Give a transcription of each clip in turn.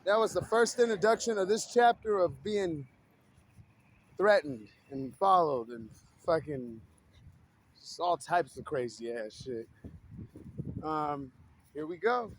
That was the first introduction of this chapter of being threatened and followed and fucking just all types of crazy ass shit. Here we go.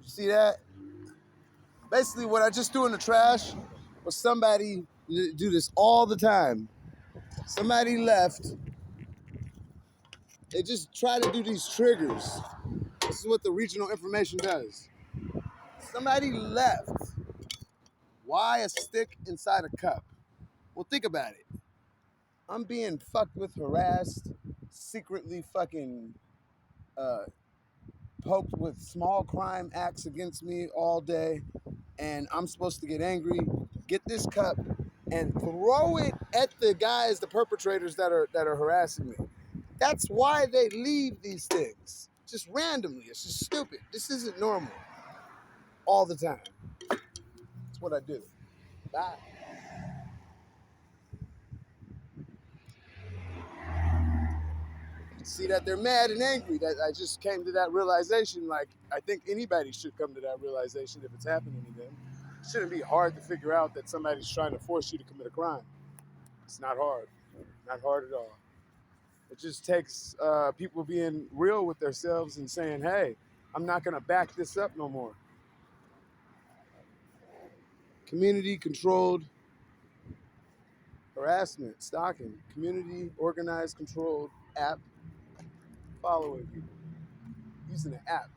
You see that? Basically, what I just threw in the trash was somebody do this all the time. Somebody left. They just try to do these triggers. This is what the regional information does. Somebody left. Why a stick inside a cup? Well, think about it. I'm being fucked with, harassed, secretly fucking poked with small crime acts against me all day, and I'm supposed to get angry, get this cup, and throw it at the guys, the perpetrators that are harassing me. That's why they leave these things. Just randomly. It's just stupid. This isn't normal. All the time. That's what I do. Bye. See that they're mad and angry. That I just came to that realization. Like, I think anybody should come to that realization if it's happening to them. It shouldn't be hard to figure out that somebody's trying to force you to commit a crime. It's not hard. Not hard at all. It just takes people being real with themselves and saying, hey, I'm not going to back this up no more. Community controlled harassment, stalking, community organized controlled app, following people, using the app.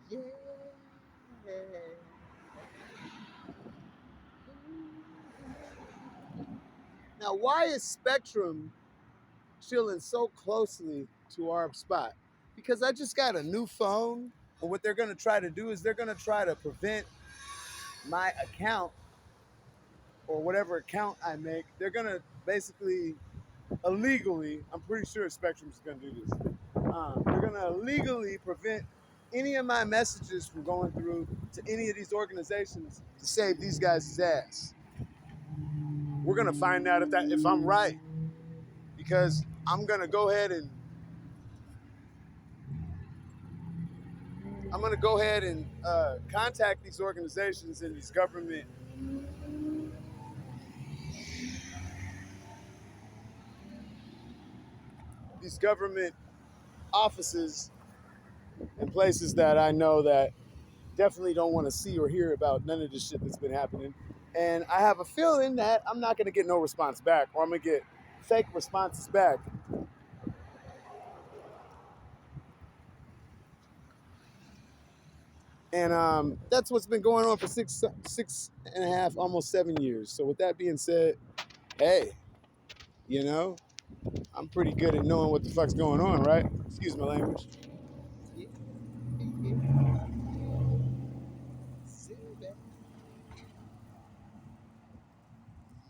Yeah. Now, why is Spectrum chilling so closely to our spot? Because I just got a new phone, and what they're going to try to do is they're going to try to prevent my account or whatever account I make. They're going to basically illegally, I'm pretty sure Spectrum's going to do this. They're going to illegally prevent any of my messages from going through to any of these organizations to save these guys' ass. We're going to find out if I'm right, because I'm going to go ahead and contact these organizations and these government offices and places that I know that definitely don't want to see or hear about none of this shit that's been happening. And I have a feeling that I'm not going to get no response back, or I'm going to get fake responses back. And that's what's been going on for six and a half, almost 7 years. So with that being said, hey, you know, I'm pretty good at knowing what the fuck's going on, right? Excuse my language. Yeah, yeah, yeah.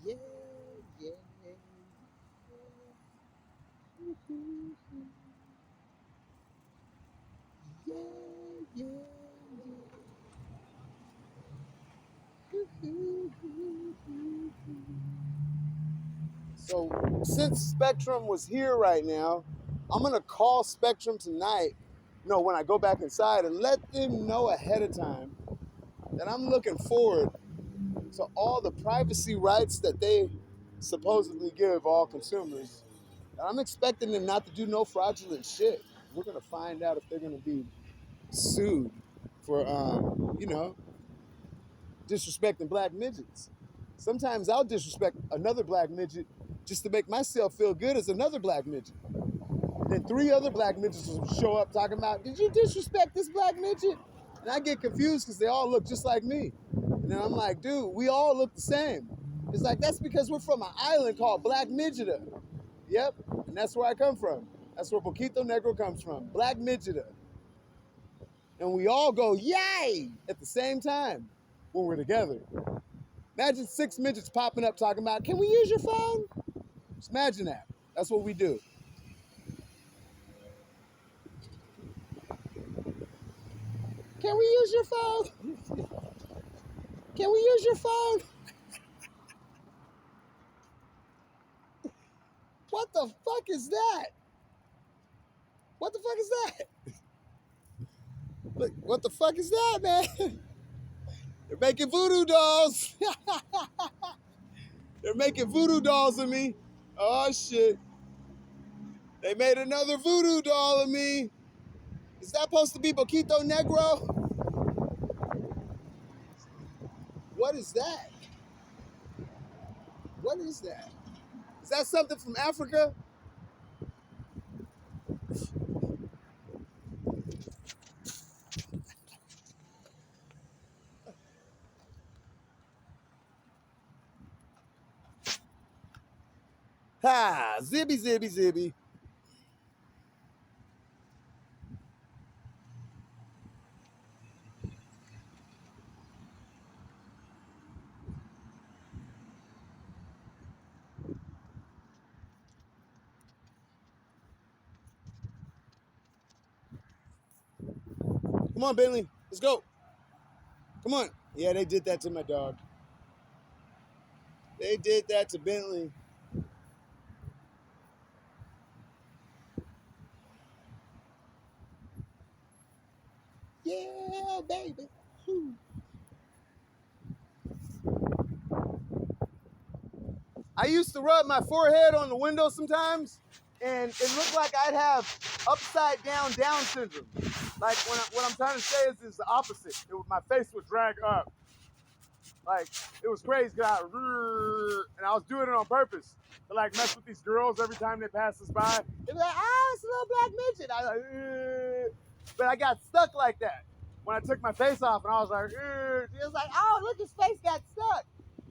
Yeah, yeah, yeah. So since Spectrum was here right now, I'm gonna call Spectrum tonight. No, when I go back inside, and let them know ahead of time that I'm looking forward to all the privacy rights that they supposedly give all consumers. And I'm expecting them not to do no fraudulent shit. We're gonna find out if they're gonna be sued for, disrespecting black midgets. Sometimes I'll disrespect another black midget just to make myself feel good as another black midget. Then 3 other black midgets will show up talking about, did you disrespect this black midget? And I get confused because they all look just like me. And then I'm like, dude, we all look the same. It's like, that's because we're from an island called Black Midgeta. Yep, and that's where I come from. That's where Poquito Negro comes from, Black Midgeta. And we all go, yay, at the same time when we're together. Imagine 6 midgets popping up talking about, can we use your phone? Just imagine that. That's what we do. Can we use your phone? Can we use your phone? What the fuck is that? What the fuck is that? Look, what the fuck is that, man? They're making voodoo dolls. They're making voodoo dolls of me. Oh shit. They made another voodoo doll of me. Is that supposed to be Poquito Negro? What is that? What is that? Is that something from Africa? Ha! Zibby, zibby, zibby. Come on, Bentley. Let's go. Come on. Yeah, they did that to my dog. They did that to Bentley. Yeah, baby. Whew. I used to rub my forehead on the window sometimes, and it looked like I'd have upside down Down syndrome. Like what I'm trying to say is the opposite. My face would drag up. Like it was crazy. And I was doing it on purpose to like mess with these girls every time they pass us by. They'd be like, "Ah, it's a little black midget." I was like, but I got stuck like that when I took my face off, and I was like, it was like, "Oh, look, his face got stuck."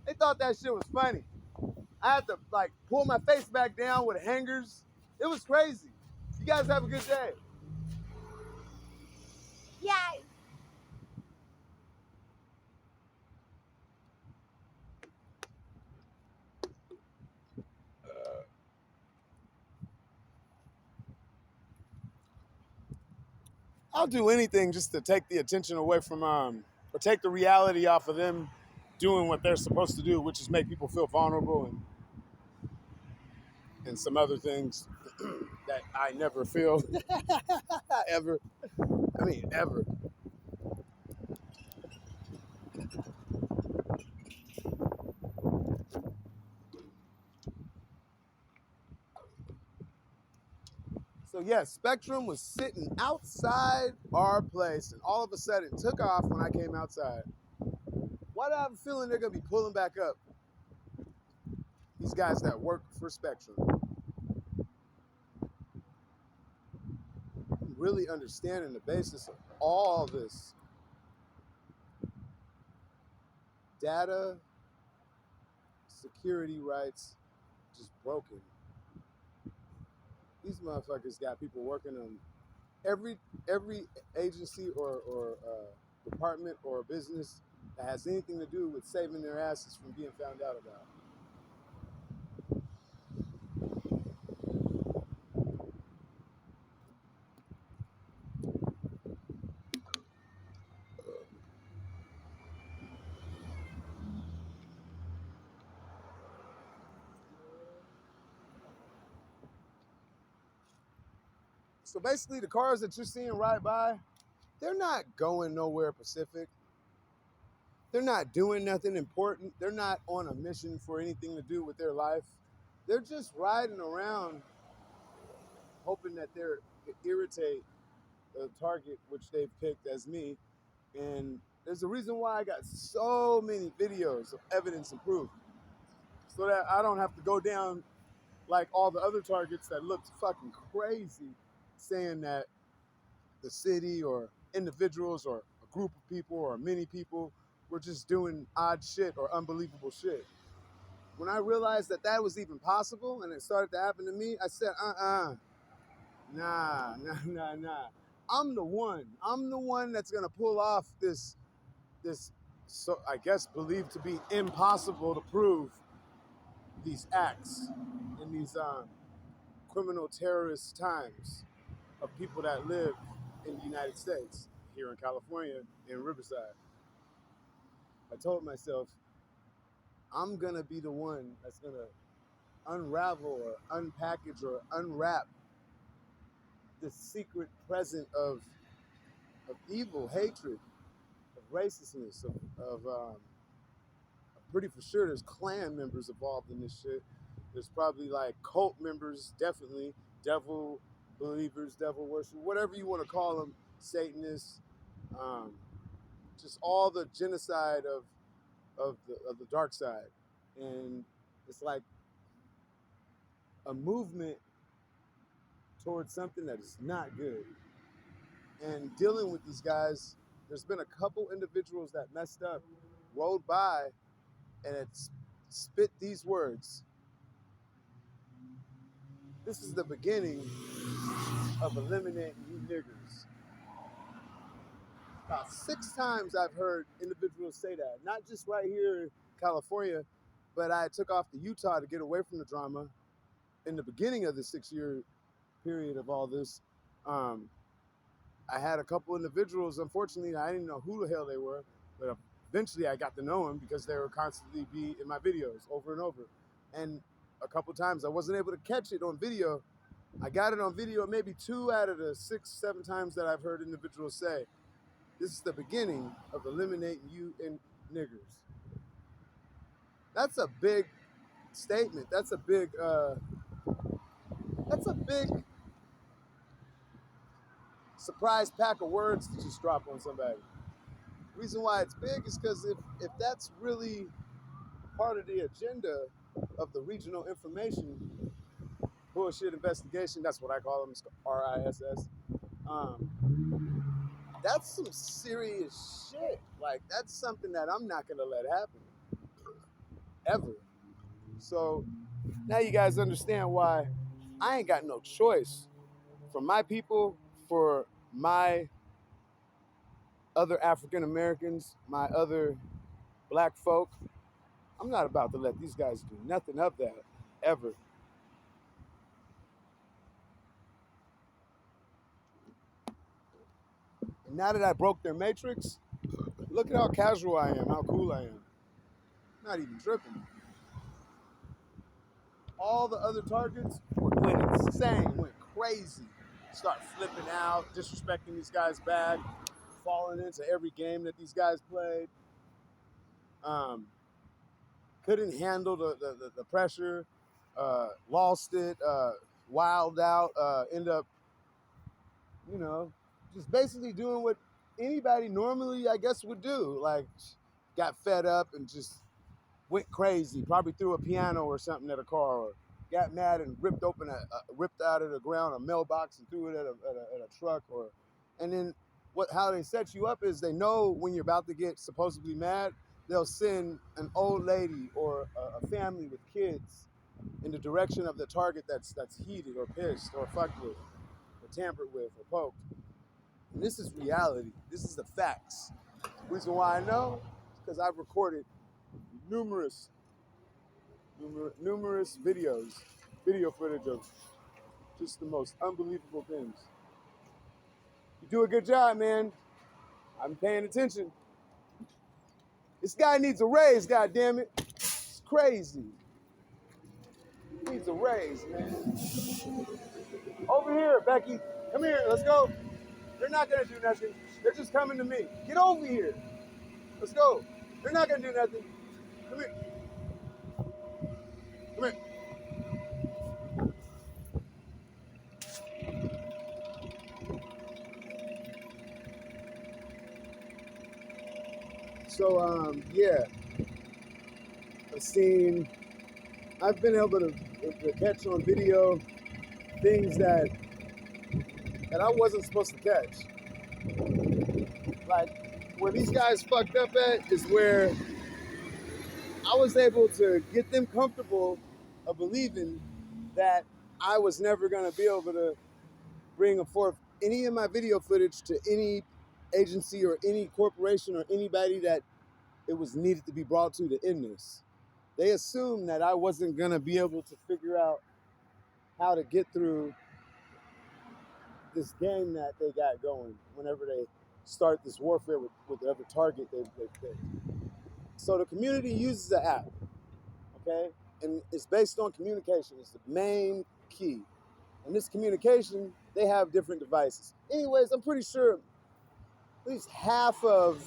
They thought that shit was funny. I had to like pull my face back down with hangers. It was crazy. You guys have a good day. Yay. I'll do anything just to take the attention away from or take the reality off of them doing what they're supposed to do, which is make people feel vulnerable and some other things that I never feel ever. I mean, ever. So yes, Spectrum was sitting outside our place, and all of a sudden took off when I came outside. Why do I have a feeling they're gonna be pulling back up? These guys that work for Spectrum. Really understanding the basis of all this data security rights just broken. These motherfuckers got people working on every agency or department or business that has anything to do with saving their asses from being found out about. So basically, the cars that you're seeing ride by, they're not going nowhere Pacific. They're not doing nothing important. They're not on a mission for anything to do with their life. They're just riding around hoping that they're irritate the target which they've picked as me. And there's a reason why I got so many videos of evidence and proof, so that I don't have to go down like all the other targets that looked fucking crazy, saying that the city or individuals or a group of people or many people were just doing odd shit or unbelievable shit. When I realized that that was even possible and it started to happen to me, I said, nah. I'm the one. I'm the one that's gonna pull off this, so I guess believed to be impossible to prove these acts in these criminal terrorist times of people that live in the United States, here in California, in Riverside. I told myself, I'm gonna be the one that's gonna unravel or unpackage or unwrap the secret present of evil, hatred, of racistness, I'm pretty for sure there's clan members involved in this shit. There's probably like cult members, definitely, devil believers, devil worship, whatever you want to call them, Satanists, um, just all the genocide of the dark side. And it's like a movement towards something that is not good. And dealing with these guys, there's been a couple individuals that messed up, rolled by, and it's spit these words. This is the beginning of eliminating you niggers. About 6 times I've heard individuals say that, not just right here in California, but I took off to Utah to get away from the drama in the beginning of the 6-year period of all this. I had a couple individuals, unfortunately, I didn't know who the hell they were, but eventually I got to know them because they were constantly be in my videos over and over. And a couple times I wasn't able to catch it on video. I got it on video maybe 2 out of the 6, 7 times that I've heard individuals say, this is the beginning of eliminating you and niggers. That's a big statement. That's a big surprise pack of words to just drop on somebody. Reason why it's big is because if that's really part of the agenda of the regional information bullshit investigation, that's what I call them, RISS. That's some serious shit. Like, that's something that I'm not gonna let happen, ever. So now you guys understand why I ain't got no choice for my people, for my other African Americans, my other black folk. I'm not about to let these guys do nothing of that, ever. And now that I broke their matrix, look at how casual I am, how cool I am. Not even tripping. All the other targets went insane, went crazy. Start flipping out, disrespecting these guys back, falling into every game that these guys played. Couldn't handle the pressure, lost it, wild out, end up, just basically doing what anybody normally, I guess, would do. Like, got fed up and just went crazy, probably threw a piano or something at a car, or got mad and ripped out of the ground a mailbox and threw it at a truck, and then how they set you up is they know when you're about to get supposedly mad, they'll send an old lady or a family with kids in the direction of the target that's heated or pissed or fucked with or tampered with or poked. And this is reality. This is the facts. Reason why I know is because I've recorded numerous video footage of just the most unbelievable things. You do a good job, man. I'm paying attention. This guy needs a raise, goddammit. It's crazy. He needs a raise, man. Over here, Becky. Come here, let's go. They're not gonna do nothing. They're just coming to me. Get over here. Let's go. They're not gonna do nothing. Come here. Come here. So, yeah. I've been able to to catch on video things that I wasn't supposed to catch. Like, where these guys fucked up at is where I was able to get them comfortable of believing that I was never going to be able to bring forth any of my video footage to any agency or any corporation or anybody that it was needed to be brought to end this. They assumed that I wasn't going to be able to figure out how to get through this game that they got going whenever they start this warfare with whatever target they've picked. So the community uses the app, okay? And it's based on communication. It's the main key. And this communication, they have different devices. Anyways, I'm pretty sure at least half of,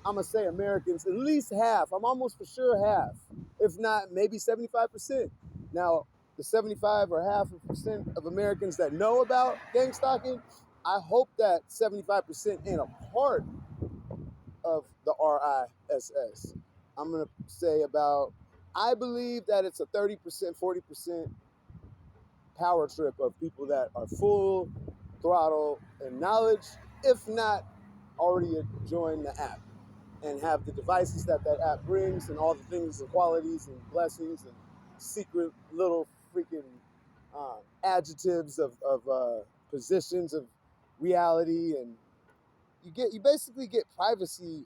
I'm gonna say Americans, at least half, I'm almost for sure half, if not maybe 75%. Now, the 75 or half of percent of Americans that know about gang stalking, I hope that 75% ain't a part of the RISS. I'm gonna say about, I believe that it's a 30%, 40% power trip of people that are full throttle in knowledge, if not already joined the app and have the devices that app brings and all the things and qualities and blessings and secret little freaking adjectives of positions of reality, and you basically get privacy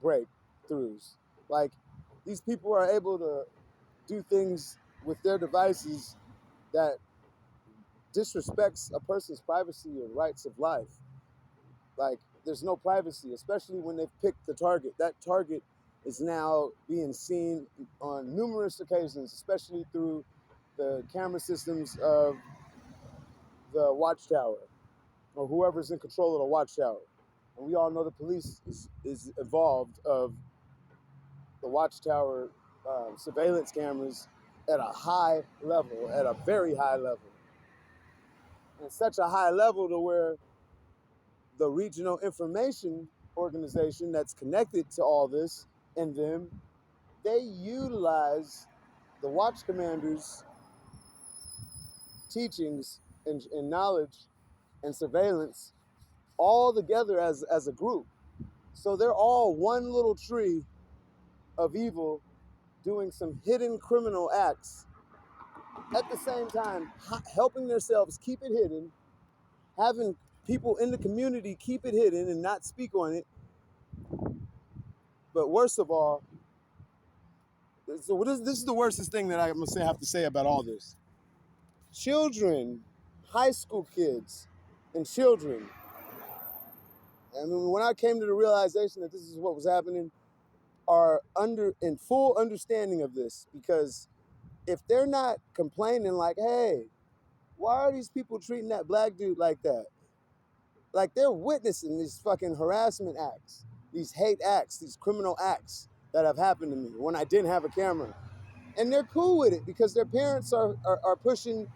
breakthroughs. Like, these people are able to do things with their devices that disrespects a person's privacy and rights of life. Like, there's no privacy, especially when they've picked the target. That target is now being seen on numerous occasions, especially through the camera systems of the watchtower or whoever's in control of the watchtower. And we all know the police is involved of the watchtower surveillance cameras at a high level, at a very high level. And such a high level to where the regional information organization that's connected to all this and them, they utilize the watch commanders' teachings and knowledge and surveillance all together as a group. So they're all one little tree of evil doing some hidden criminal acts at the same time helping themselves keep it hidden, having people in the community keep it hidden and not speak on it. But worst of all, so this is the worstest thing that I'm gonna say, have to say about all this. Children, high school kids, and children. I mean, when I came to the realization that this is what was happening, are in full understanding of this, because if they're not complaining like, hey, why are these people treating that black dude like that? Like, they're witnessing these fucking harassment acts, these hate acts, these criminal acts that have happened to me when I didn't have a camera. And they're cool with it because their parents are pushing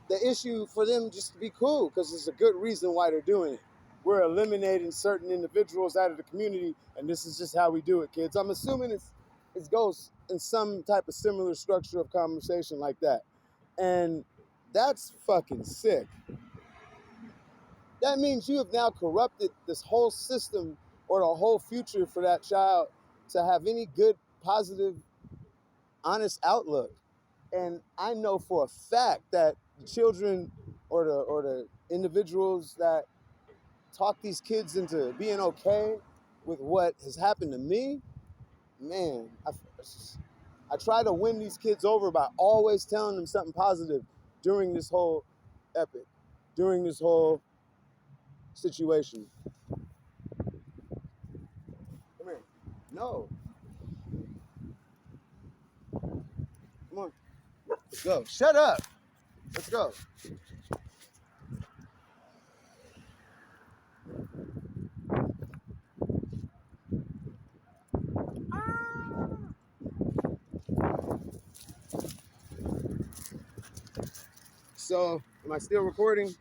the issue for them just to be cool, because it's a good reason why they're doing it. We're eliminating certain individuals out of the community, and this is just how we do it, kids. I'm assuming it goes in some type of similar structure of conversation like that. And that's fucking sick. That means you have now corrupted this whole system or the whole future for that child to have any good, positive, honest outlook. And I know for a fact that the children or the individuals that talk these kids into being okay with what has happened to me, man, I try to win these kids over by always telling them something positive during this whole epic, during this whole situation. Come here. No. Come on. Let's go. Shut up. Let's go. So, am I still recording?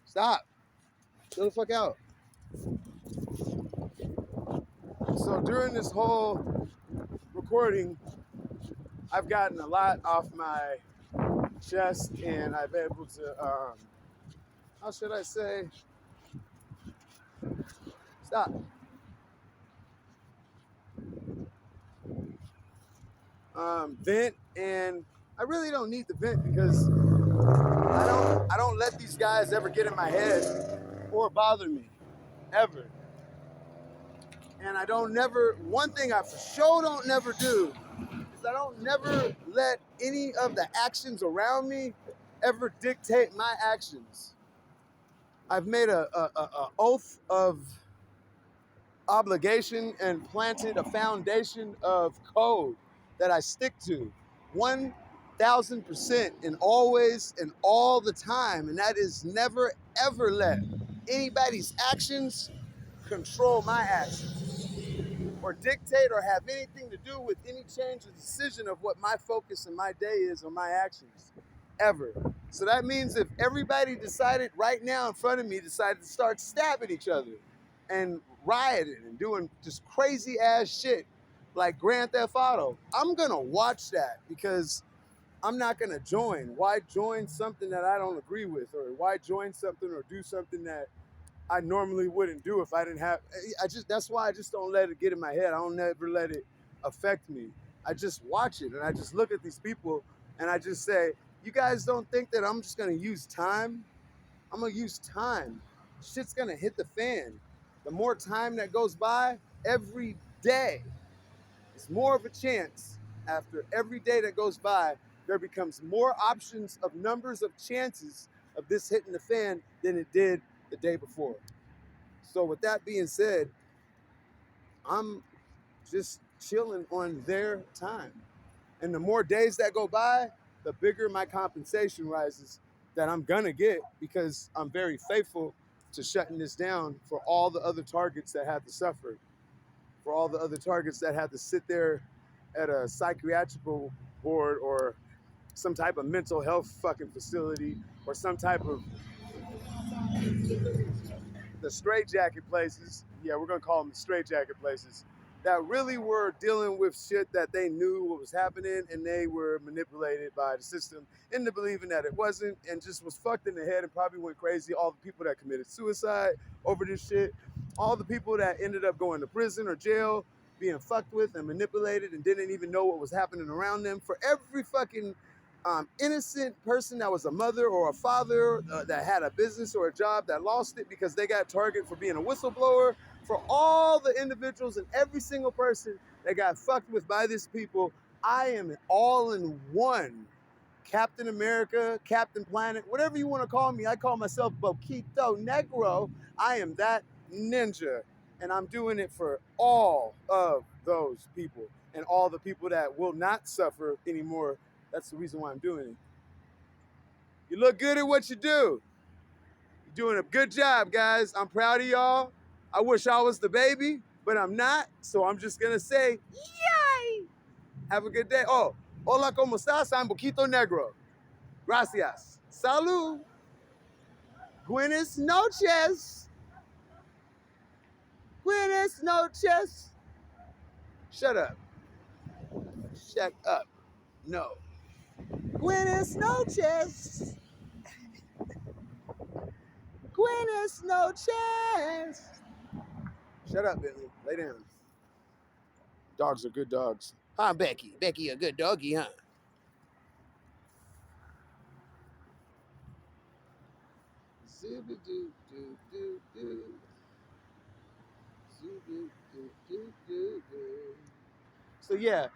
Stop. Chill the fuck out. So during this whole recording, I've gotten a lot off my chest, and I've been able to, how should I say, stop, vent, and I really don't need the vent because I don't let these guys ever get in my head or bother me, ever. And I don't never, one thing I for sure don't never do is I don't never let any of the actions around me ever dictate my actions. I've made a oath of obligation and planted a foundation of code that I stick to 1,000% and always and all the time. And that is never ever let anybody's actions control my actions or dictate or have anything to do with any change or decision of what my focus in my day is or my actions ever. So that means if everybody decided right now in front of me decided to start stabbing each other and rioting and doing just crazy ass shit like Grand Theft Auto, I'm gonna watch that because I'm not gonna join. Why join something that I don't agree with, or why join something or do something that I normally wouldn't do if I didn't have. I just That's why I just don't let it get in my head. I don't never let it affect me. I just watch it and I just look at these people and I just say, you guys don't think that I'm just gonna use time? I'm gonna use time. Shit's gonna hit the fan. The more time that goes by, every day, it's more of a chance. After every day that goes by, there becomes more options of numbers of chances of this hitting the fan than it did the day before. So with that being said, I'm just chilling on their time. And the more days that go by, the bigger my compensation rises that I'm gonna get because I'm very faithful to shutting this down for all the other targets that had to suffer, for all the other targets that had to sit there at a psychiatrical board or some type of mental health fucking facility or some type of the straitjacket places, yeah, we're gonna call them the straitjacket places, that really were dealing with shit that they knew what was happening and they were manipulated by the system into believing that it wasn't and just was fucked in the head and probably went crazy. All the people that committed suicide over this shit, all the people that ended up going to prison or jail, being fucked with and manipulated and didn't even know what was happening around them. For every fucking innocent person that was a mother or a father that had a business or a job that lost it because they got targeted for being a whistleblower, for all the individuals and every single person that got fucked with by these people, I am an all-in-one Captain America, Captain Planet, whatever you want to call me. I call myself Boquito Negro. I am that ninja, and I'm doing it for all of those people and all the people that will not suffer anymore. That's the reason why I'm doing it. You look good at what you do. You're doing a good job, guys. I'm proud of y'all. I wish I was the baby, but I'm not. So I'm just going to say, yay! Have a good day. Oh, hola, ¿cómo estás? I'm Boquito Negro. Gracias. Salud. Buenas noches. Buenas noches. Shut up. Shut up. No. Buenas noches. Buenas noches. Shut up, Bentley. Lay down. Dogs are good dogs. Huh, Becky? Becky, a good doggy, huh? Zooba-doo-doo-doo-doo. Zooba-doo-doo-doo-doo. So yeah,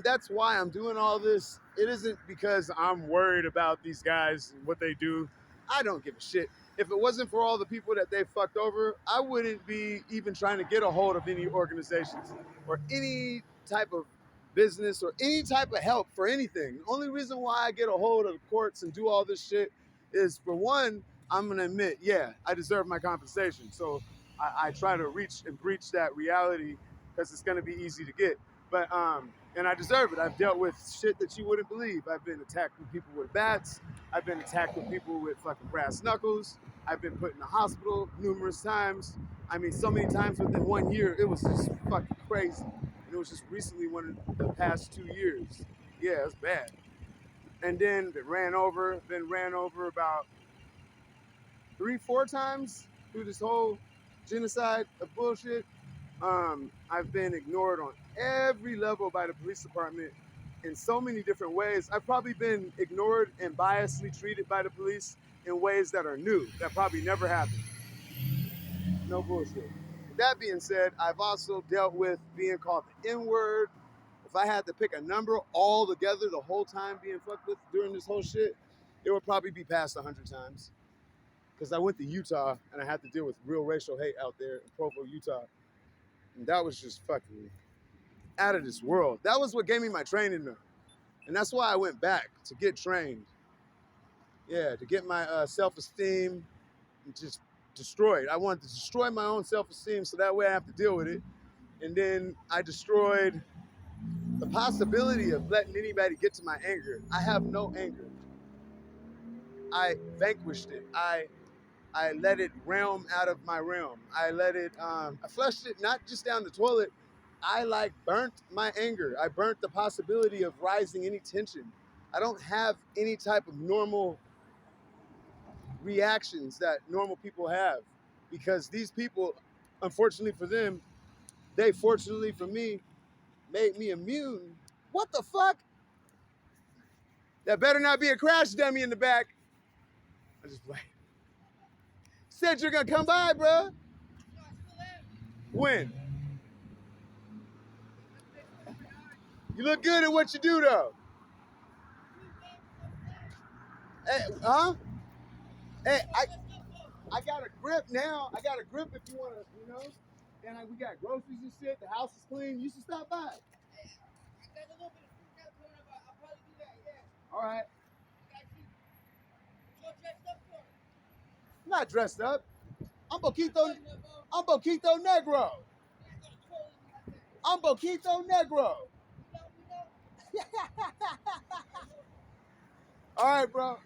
that's why I'm doing all this. It isn't because I'm worried about these guys and what they do. I don't give a shit. If it wasn't for all the people that they fucked over, I wouldn't be even trying to get a hold of any organizations or any type of business or any type of help for anything. The only reason why I get a hold of the courts and do all this shit is, for one, I'm gonna admit, yeah, I deserve my compensation. So I try to reach and breach that reality because it's gonna be easy to get. But and I deserve it. I've dealt with shit that you wouldn't believe. I've been attacked with people with bats. I've been attacked with people with fucking brass knuckles. I've been put in the hospital numerous times. I mean, so many times within 1 year, it was just fucking crazy. And it was just recently, one of the past 2 years, yeah, it's bad. And then been ran over about 3, 4 times through this whole genocide of bullshit. I've been ignored on every level by the police department in so many different ways. I've probably been ignored and biasly treated by the police in ways that are new, that probably never happened. No bullshit. With that being said, I've also dealt with being called the N-word. If I had to pick a number all together the whole time being fucked with during this whole shit, it would probably be past 100 times. Because I went to Utah and I had to deal with real racial hate out there in Provo, Utah. And that was just fucking out of this world. That was what gave me my training though. And that's why I went back to get trained. Yeah, to get my self-esteem just destroyed. I wanted to destroy my own self-esteem so that way I have to deal with it. And then I destroyed the possibility of letting anybody get to my anger. I have no anger. I vanquished it. I let it realm out of my realm. I let it, I flushed it not just down the toilet. I like burnt my anger. I burnt the possibility of rising any tension. I don't have any type of normal reactions that normal people have because these people, unfortunately for them, they fortunately for me, made me immune. What the fuck? That better not be a crash dummy in the back. I just like said you're gonna come by, bro. When? You look good at what you do though. Hey, huh? Hey, I got a grip now. I got a grip if you wanna, you know. And we got groceries and shit. The house is clean. You should stop by. All right. I'm not dressed up. I'm Boquito. I'm Boquito Negro. I'm Boquito Negro. All right, bro.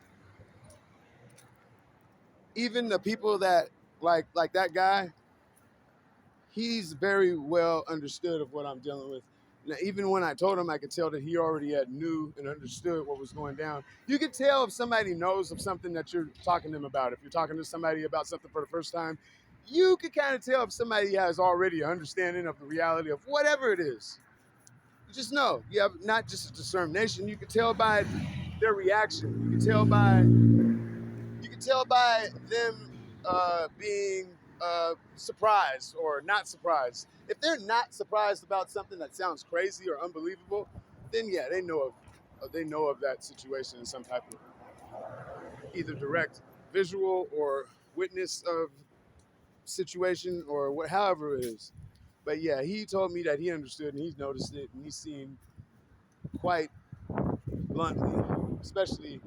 Even the people that like that guy, he's very well understood of what I'm dealing with. Now, even when I told him, I could tell that he already had knew and understood what was going down. You can tell if somebody knows of something that you're talking to them about. If you're talking to somebody about something for the first time, you can kind of tell if somebody has already an understanding of the reality of whatever it is. You just know. You have not just a discrimination. You can tell by their reaction. You can tell by them being surprised or not surprised. If they're not surprised about something that sounds crazy or unbelievable, then yeah, they know of that situation in some type of either direct visual or witness of situation or what, however it is. But yeah, he told me that he understood and he's noticed it and he's seen quite bluntly, especially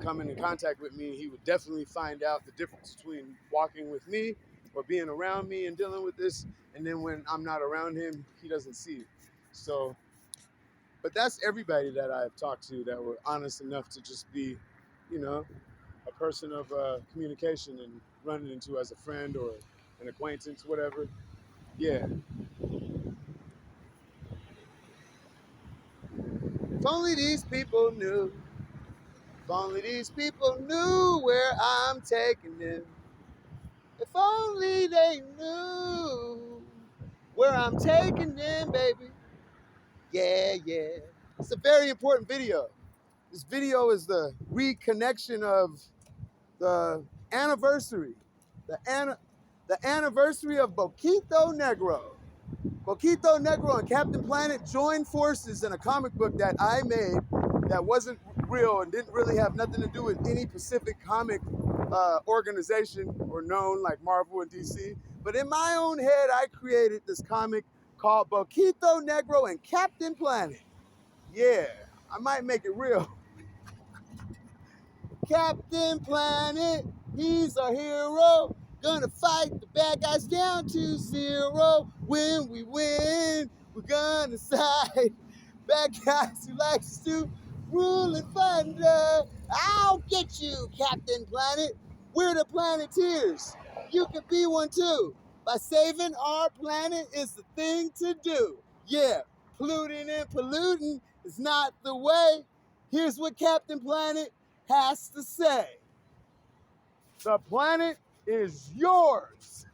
coming in contact with me, he would definitely find out the difference between walking with me or being around me and dealing with this, and then when I'm not around him, he doesn't see it. So, but that's everybody that I've talked to that were honest enough to just be, you know, a person of communication and running into as a friend or an acquaintance, whatever. Yeah. If only these people knew. If only these people knew where I'm taking them. If only they knew where I'm taking them, baby. Yeah, yeah. It's a very important video. This video is the reconnection of the anniversary, the anniversary of Boquito Negro. Boquito Negro and Captain Planet joined forces in a comic book that I made that wasn't real and didn't really have nothing to do with any Pacific comic organization or known like Marvel and DC. But in my own head, I created this comic called Boquito Negro and Captain Planet. Yeah, I might make it real. Captain Planet, he's our hero. Gonna fight the bad guys down to zero. When we win, we're gonna side bad guys who likes to rule and thunder. I'll get you, Captain Planet. We're the Planeteers. You can be one too. By saving our planet is the thing to do. Yeah, polluting and polluting It's not the way. Here's what Captain Planet has to say. The planet is yours.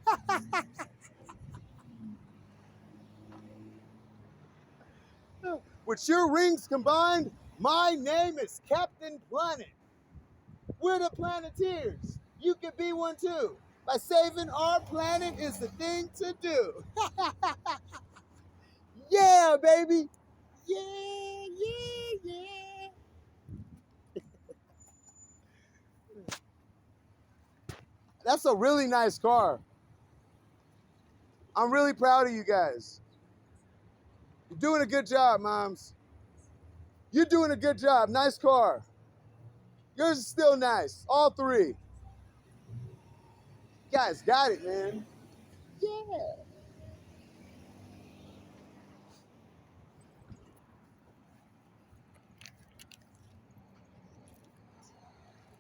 With your rings combined, my name is Captain Planet. We're the Planeteers. You can be one too. By saving our planet is the thing to do. Yeah, baby. Yeah, yeah, yeah. That's a really nice car. I'm really proud of you guys. You're doing a good job, moms. You're doing a good job. Nice car. Yours is still nice. All three. You guys got it, man. Yeah.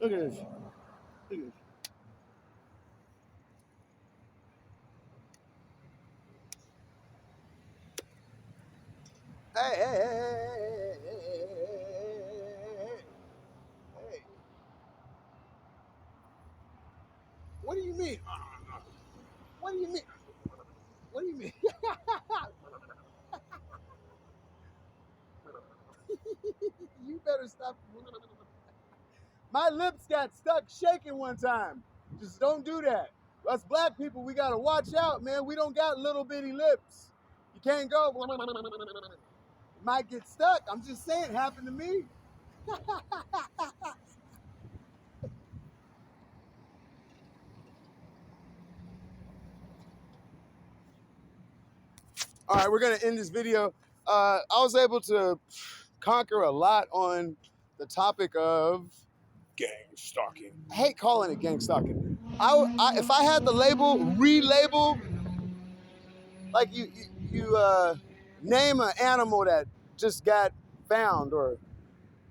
Look at this. Look at this. Hey, hey, hey, hey, hey, hey, hey. What do you mean? What do you mean? What do you mean? You better stop. My lips got stuck shaking one time. Just don't do that. Us black people, we gotta watch out, man. We don't got little bitty lips. You can't go. It might get stuck. I'm just saying, it happened to me. All right, we're gonna end this video. I was able to conquer a lot on the topic of gang stalking. I hate calling it gang stalking. If I had the label, relabel, like you name an animal that just got found or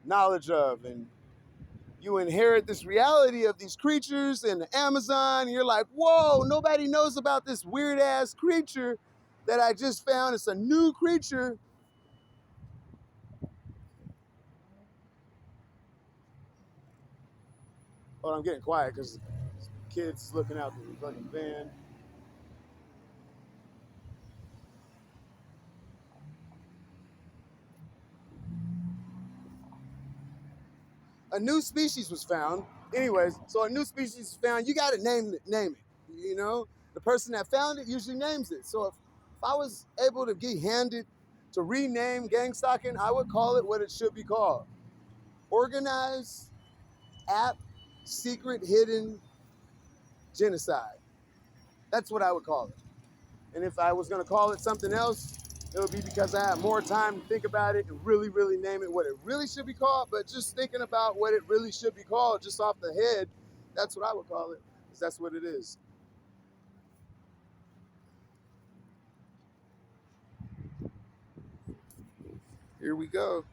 knowledge of, and you inherit this reality of these creatures in the Amazon, and you're like, whoa, nobody knows about this weird ass creature that I just found. It's a new creature. Oh, I'm getting quiet because kids looking out the fucking van. A new species was found. Anyways, so a new species is found. You got to name it. You know, the person that found it usually names it. So if I was able to get handed to rename gang stalking, I would call it what it should be called: organized, app, secret, hidden genocide. That's what I would call it. And if I was going to call it something else, it would be because I had more time to think about it and really, really name it what it really should be called. But just thinking about what it really should be called just off the head, that's what I would call it, because that's what it is. Here we go.